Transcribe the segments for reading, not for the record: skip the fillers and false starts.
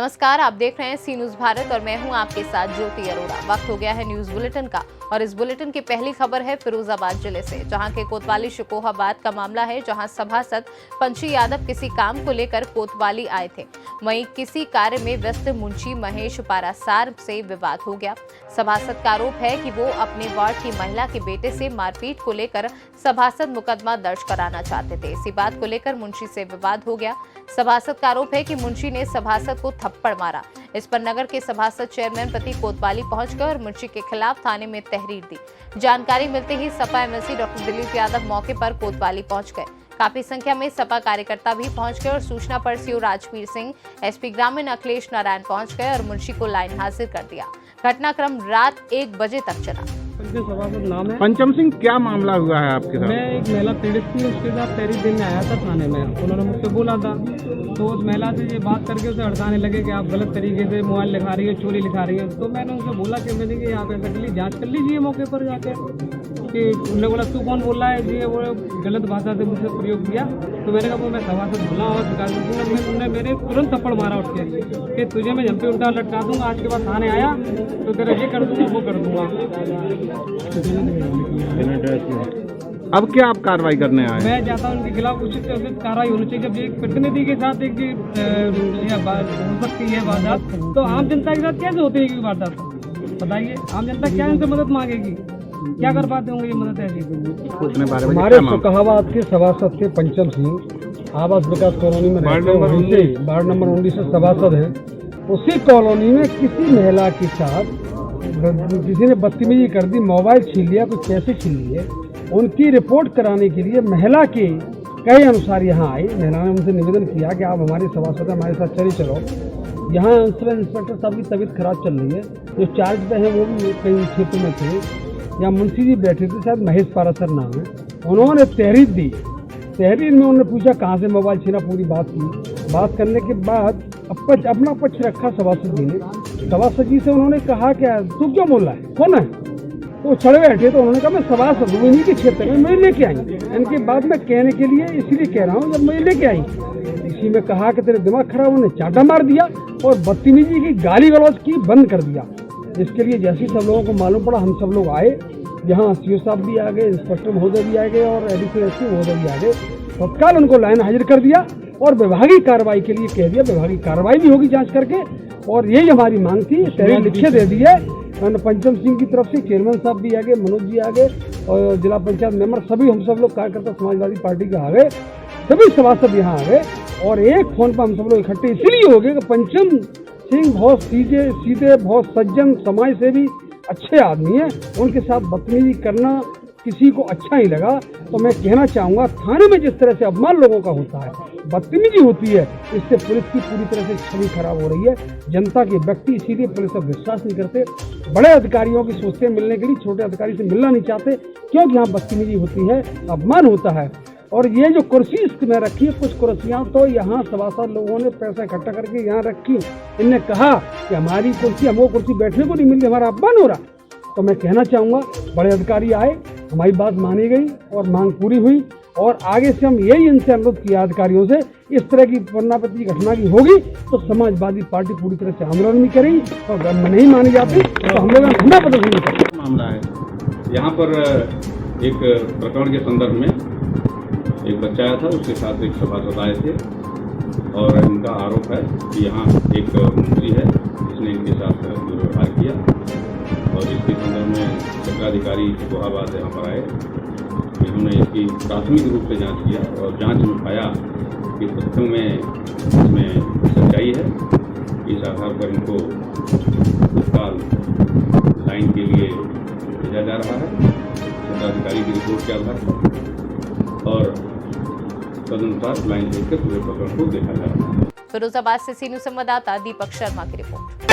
नमस्कार, आप देख रहे हैं सी न्यूज भारत और मैं हूं आपके साथ ज्योति अरोड़ा। वक्त हो गया है न्यूज बुलेटिन का और इस बुलेटिन की पहली खबर है फिरोजाबाद जिले से, जहां के कोतवाली शिकोहाबाद का मामला है, जहां सभासद पंची यादव किसी काम को लेकर कोतवाली आए थे। वहीं किसी कार्य में व्यस्त मुंशी महेश पारासार से विवाद हो गया। सभासद का आरोप है कि वो अपने वार्ड की महिला के बेटे से मारपीट को लेकर सभासद मुकदमा दर्ज कराना चाहते थे। इसी बात को लेकर मुंशी से विवाद हो गया। सभासद का आरोप है कि मुंशी ने सभासद को थप्पड़ मारा। इस पर नगर के सभासद चेयरमैन प्रति कोतवाली पहुंच गए और मुंशी के खिलाफ थाने में तहरीर दी। जानकारी मिलते ही सपा एमएलसी डॉक्टर दिलीप यादव मौके पर कोतवाली पहुंच गए। काफी संख्या में सपा कार्यकर्ता भी पहुंच गए और सूचना पर सीओ राजवीर सिंह, एसपी ग्रामीण अखिलेश नारायण पहुंच गए और मुंशी को लाइन हाजिर कर दिया। घटनाक्रम रात 1 बजे तक चला। सभासद नाम है पंचम सिंह, क्या मामला हुआ है आपके साथ? मैं एक महिला पीड़ित थी, उसके साथ तहरीर देने आया था थाने में। उन्होंने मुझसे बोला था, तो उस महिला से ये बात करके उसे हड़काने लगे कि आप गलत तरीके से मोबाइल लिखा रही है, चोरी लिखा रही है। तो मैंने उनसे बोला कि मैंने कि आप ऐसा कर लीजिए, जाँच कर लीजिए मौके पर जाकर। कि उन्होंने बोला तू कौन बोल रहा है जी, वो गलत भाषा से मुझसे प्रयोग किया। तो मैंने कहा वो मैं सभासद बोला और शिकायत दूंगा। उन्होंने मेरे तुरंत थप्पड़ मारा उठ के कि तुझे मैं झंपे उल्टा लटका दूंगा, आज के बाद थाने आया तो तेरा ये कर दूंगा वो कर दूंगा। अब क्या आप कार्रवाई करने आए? मैं चाहता हूँ उनके खिलाफ उचित से उचित कार्रवाई होनी चाहिए। जब एक प्रतिनिधि के साथ एक हो सकती है वारदात, तो आम जनता के साथ कैसे होती है वारदात? बताइए, आम जनता क्या इनसे मदद मांगेगी? क्या कर पाते होंगे ये मदद ऐसी? हमारे शिकोहाबाद के सभासद थे पंचम सिंह, आवास विकास कॉलोनी में रहते हैं, वार्ड नंबर 19 से सभासद हैं। उसी कॉलोनी में किसी महिला के साथ किसी ने बदतमीजी कर दी, मोबाइल छीन लिया, कुछ पैसे छीन लिए। उनकी रिपोर्ट कराने के लिए महिला के कई अनुसार यहाँ आई। महिला ने उनसे निवेदन किया कि आप हमारे सभासद हमारे साथ चलो। यहाँ इंस्पेक्टर साहब की तबीयत खराब चल रही है, जो चार्ज पे है वो भी कई क्षेत्र में थे। या मुंशी जी बैठे थे, शायद महेश पारासर नाम है। उन्होंने तहरीर दी। तहरीर में उन्होंने पूछा कहाँ से मोबाइल छीना, पूरी बात की। बात करने के बाद अपना पक्ष रखा सभासद जी ने। सभासद जी से उन्होंने कहा क्या तू क्यों बोल रहा है, कौन है? तो चढ़ बैठे तो उन्होंने कहा मैं सभासद हूँ, इन्हीं के क्षेत्र में मैं लेके आई। इनके बाद में कहने के लिए इसलिए कह रहा हूँ, जब मैं लेके आई इसी में कहा कि तेरे दिमाग खराब, उन्होंने चाटा मार दिया और बदतमीजी की गाली गलौज की बंद कर दिया। इसके लिए जैसे सब लोगों को मालूम पड़ा, हम सब लोग आए। यहाँ सीओ साहब भी आ गए, इंस्पेक्टर महोदय भी आ गए और एडिशनल एसपी महोदय भी आ गए। तत्काल उनको लाइन हाजिर कर दिया और विभागीय कार्रवाई के लिए कह दिया। विभागीय कार्रवाई भी होगी जांच करके, और यही हमारी मांग थी। तहरीर लिखे दे दी है। पंचम सिंह की तरफ से चेयरमैन साहब भी आ गए, मनोज जी आ गए और जिला पंचायत मेंबर सभी, हम सब लोग कार्यकर्ता समाजवादी पार्टी के आ गए, सभी सभासद यहाँ आ गए। और एक फोन पर हम सब लोग इकट्ठे इसलिए हो गए कि पंचम सिंह बहुत सीधे बहुत सज्जन समाज से भी अच्छे आदमी है। उनके साथ बदतमीजी करना किसी को अच्छा नहीं लगा। तो मैं कहना चाहूँगा, थाने में जिस तरह से अपमान लोगों का होता है, बदतमीजी होती है, इससे पुलिस की पूरी तरह से छवि खराब हो रही है। जनता के व्यक्ति इसीलिए पुलिस पर विश्वास नहीं करते। बड़े अधिकारियों की सोचते हैं मिलने के लिए, छोटे अधिकारी से मिलना नहीं चाहते, क्योंकि यहाँ बदतमीजी होती है, अपमान होता है। और ये जो कुर्सी इसमें रखी है, कुछ कुर्सियाँ तो यहाँ सभासद लोगों ने पैसा इकट्ठा करके यहाँ रखी। इनने कहा कि हमारी कुर्सी, हम वो कुर्सी बैठने को नहीं मिलती, हमारा अपमान हो रहा। तो मैं कहना चाहूँगा, बड़े अधिकारी आए, हमारी बात मानी गई और मांग पूरी हुई। और आगे से हम यही इनसे अनुरोध किया अधिकारियों से, इस तरह की पुनरावृत्ति घटना की होगी तो समाजवादी पार्टी पूरी तरह से आंदोलन भी करेगी, और अगर नहीं मानी जाती तो हम लोग धरना प्रदर्शन भी करेंगे। मामला है यहाँ पर एक प्रकरण के संदर्भ में एक बच्चा आया था, उसके साथ एक सभासद आए थे और इनका आरोप है कि यहाँ एक मुंशी है जिसने इनके साथ दुर्व्यवहार किया। और इसके संदर्भ में क्षेत्राधिकारी शिकोहाबाद यहाँ पर आए। इन्होंने इसकी प्राथमिक रूप से जांच किया और जांच में पाया कि तथ्यों में इसमें सच्चाई है। इस आधार पर इनको तत्काल लाइन के लिए भेजा जा रहा है क्षेत्राधिकारी की रिपोर्ट के आधार पर, और तदनुसार लाइन देखकर पूरे प्रकरण को देखा जा रहा है। फिरोजाबाद से सी न्यूज संवाददाता दीपक शर्मा की रिपोर्ट।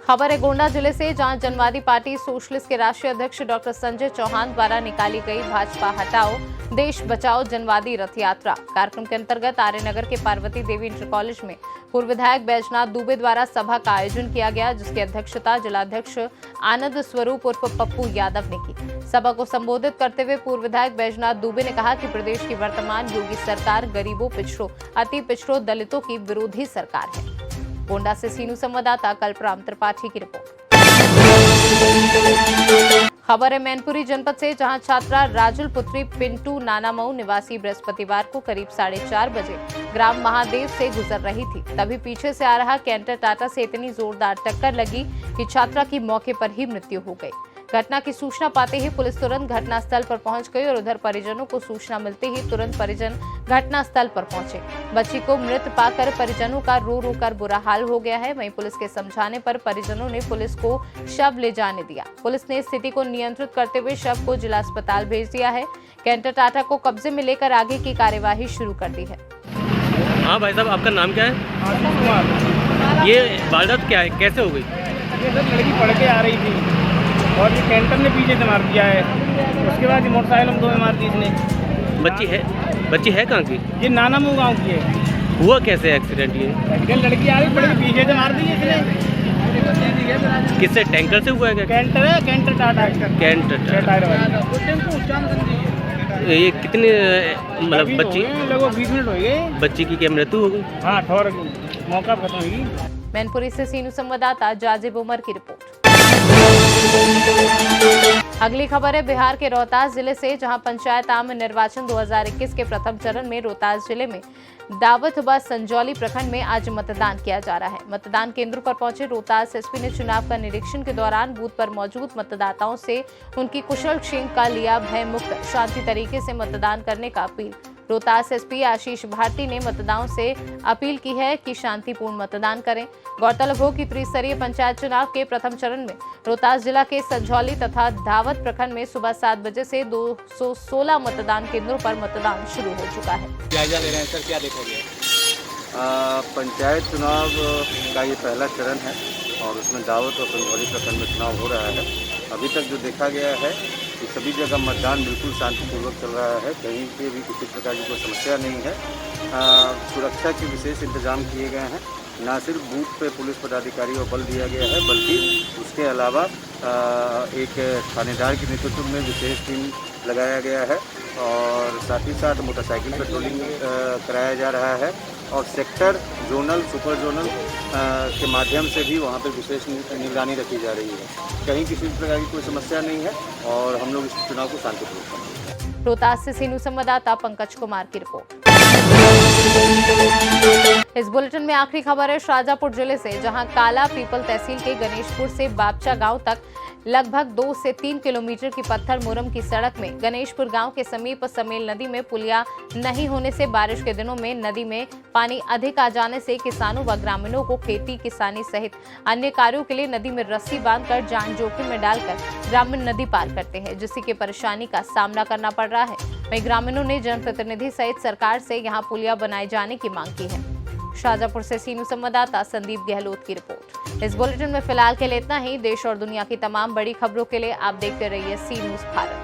खबर है गोंडा जिले से, जहां जनवादी पार्टी सोशलिस्ट के राष्ट्रीय अध्यक्ष डॉक्टर संजय चौहान द्वारा निकाली गई भाजपा हटाओ देश बचाओ जनवादी रथ यात्रा कार्यक्रम के अंतर्गत आर्यनगर के पार्वती देवी इंटर कॉलेज में पूर्व विधायक बैजनाथ दुबे द्वारा सभा का आयोजन किया गया, जिसकी अध्यक्षता जिलाध्यक्ष आनंद स्वरूप उर्फ पप्पू यादव ने की। सभा को संबोधित करते हुए पूर्व विधायक बैजनाथ दुबे ने कहा कि प्रदेश की वर्तमान योगी सरकार गरीबों, पिछड़ों, अति पिछड़ों, दलितों की विरोधी सरकार है। गोंडा से सीनू संवाददाता कल्पराम त्रिपाठी की रिपोर्ट। खबर है मैनपुरी जनपद से, जहां छात्रा राजुल पुत्री पिंटू नानामऊ निवासी बृहस्पतिवार को करीब 4:30 बजे ग्राम महादेव से गुजर रही थी। तभी पीछे से आ रहा कैंटर टाटा से इतनी जोरदार टक्कर लगी कि छात्रा की मौके पर ही मृत्यु हो गई। घटना की सूचना पाते ही पुलिस तुरंत घटनास्थल पर पहुंच गई और उधर परिजनों को सूचना मिलते ही तुरंत परिजन घटनास्थल पर पहुंचे। बच्ची को मृत पाकर परिजनों का रो रो कर बुरा हाल हो गया है। वहीं पुलिस के समझाने पर परिजनों ने पुलिस को शव ले जाने दिया। पुलिस ने स्थिति को नियंत्रित करते हुए शव को जिला अस्पताल भेज दिया है। कैंटर टाटा को कब्जे में लेकर आगे की कार्यवाही शुरू कर दी है। हाँ भाई साहब, आपका नाम क्या है? आशीष कुमार। ये वारदात क्या है, कैसे हो गई? ये सर लड़की पढ़ के आ रही थी और ये कैंटर ने पीछे से मार दिया है। उसके बाद ये मोटरसाइकिल हम दो में मार दी इसने। बच्ची है कहाँ की? ये नानामऊ गांव की है। हुआ कैसे एक्सीडेंट ये? एक्सीडेंट लड़की आ रही पड़ के पीछे से मार दी इसने। किससे, टैंकर से हुआ है क्या? कैंटर है, कैंटर टाटा कैंटर टायर वाला। ये कितने मतलब बच्ची? लगभग 20 मिनट हो गए। बच्ची की क्या मृत्यु हो गई? हाँ, ठोर मौका खत्म होगी। मैनपुरी से सीनू संवाददाता जाजिब उमर की रिपोर्ट। अगली खबर है बिहार के रोहतास जिले से, जहां पंचायत आम निर्वाचन 2021 के प्रथम चरण में रोहतास जिले में दावथबा संजौली प्रखंड में आज मतदान किया जा रहा है। मतदान केंद्रों पर पहुंचे रोहतास एसपी ने चुनाव का निरीक्षण के दौरान बूथ पर मौजूद मतदाताओं से उनकी कुशल क्षेम का लिया भय मुक्त शांति तरीके से मतदान करने का अपील। रोहतास एसपी आशीष भारती ने मतदाताओं से अपील की है कि शांतिपूर्ण मतदान करें। गौरतलब हो कि त्रिस्तरीय पंचायत चुनाव के प्रथम चरण में रोहतास जिला के संझौली तथा दावथ प्रखंड में सुबह 7 बजे से 216 मतदान केंद्रों पर मतदान शुरू हो चुका है। जायजा ले रहे हैं सर, क्या देखा गया? पंचायत चुनाव का ये पहला चरण है और उसमें दावथ और संझौली प्रखंड में चुनाव हो रहा है। अभी तक जो देखा गया है कि सभी जगह मतदान बिल्कुल शांतिपूर्वक चल रहा है, कहीं पे भी किसी प्रकार की कोई समस्या नहीं है। सुरक्षा के विशेष इंतजाम किए गए हैं। न सिर्फ बूथ पे पुलिस पदाधिकारी और बल दिया गया है, बल्कि उसके अलावा एक थानेदार के नेतृत्व में विशेष टीम लगाया गया है और साथ ही साथ मोटरसाइकिल पेट्रोलिंग कराया जा रहा है और सेक्टर, जोनल, सुपर जोनल के माध्यम से भी वहाँ पर विशेष निगरानी रखी जा रही है। कहीं किसी प्रकार की कोई समस्या नहीं है और हम लोग इस चुनाव को शांतिपूर्वक करेंगे। रोहतास से सीनू संवाददाता पंकज कुमार की रिपोर्ट। इस बुलेटिन में आखिरी खबर है शाहजहांपुर जिले से, जहां काला पीपल तहसील के गणेशपुर से बापचा गांव तक लगभग 2 से 3 किलोमीटर की पत्थर मुरम की सड़क में गणेशपुर गांव के समीप समेल नदी में पुलिया नहीं होने से बारिश के दिनों में नदी में पानी अधिक आ जाने से किसानों व ग्रामीणों को खेती किसानी सहित अन्य कार्यों के लिए नदी में रस्सी बांधकर जान जोखिम में डालकर ग्रामीण नदी पार करते हैं, जिससे कि परेशानी का सामना करना पड़ रहा है। वहीं ग्रामीणों ने जनप्रतिनिधि सहित सरकार से यहां पुलिया बनाए जाने की मांग की है। शाहजहांपुर से सीनू संवाददाता संदीप गहलोत की रिपोर्ट। इस बुलेटिन में फिलहाल के लिए इतना ही। देश और दुनिया की तमाम बड़ी खबरों के लिए आप देखते रहिए सी न्यूज़ भारत।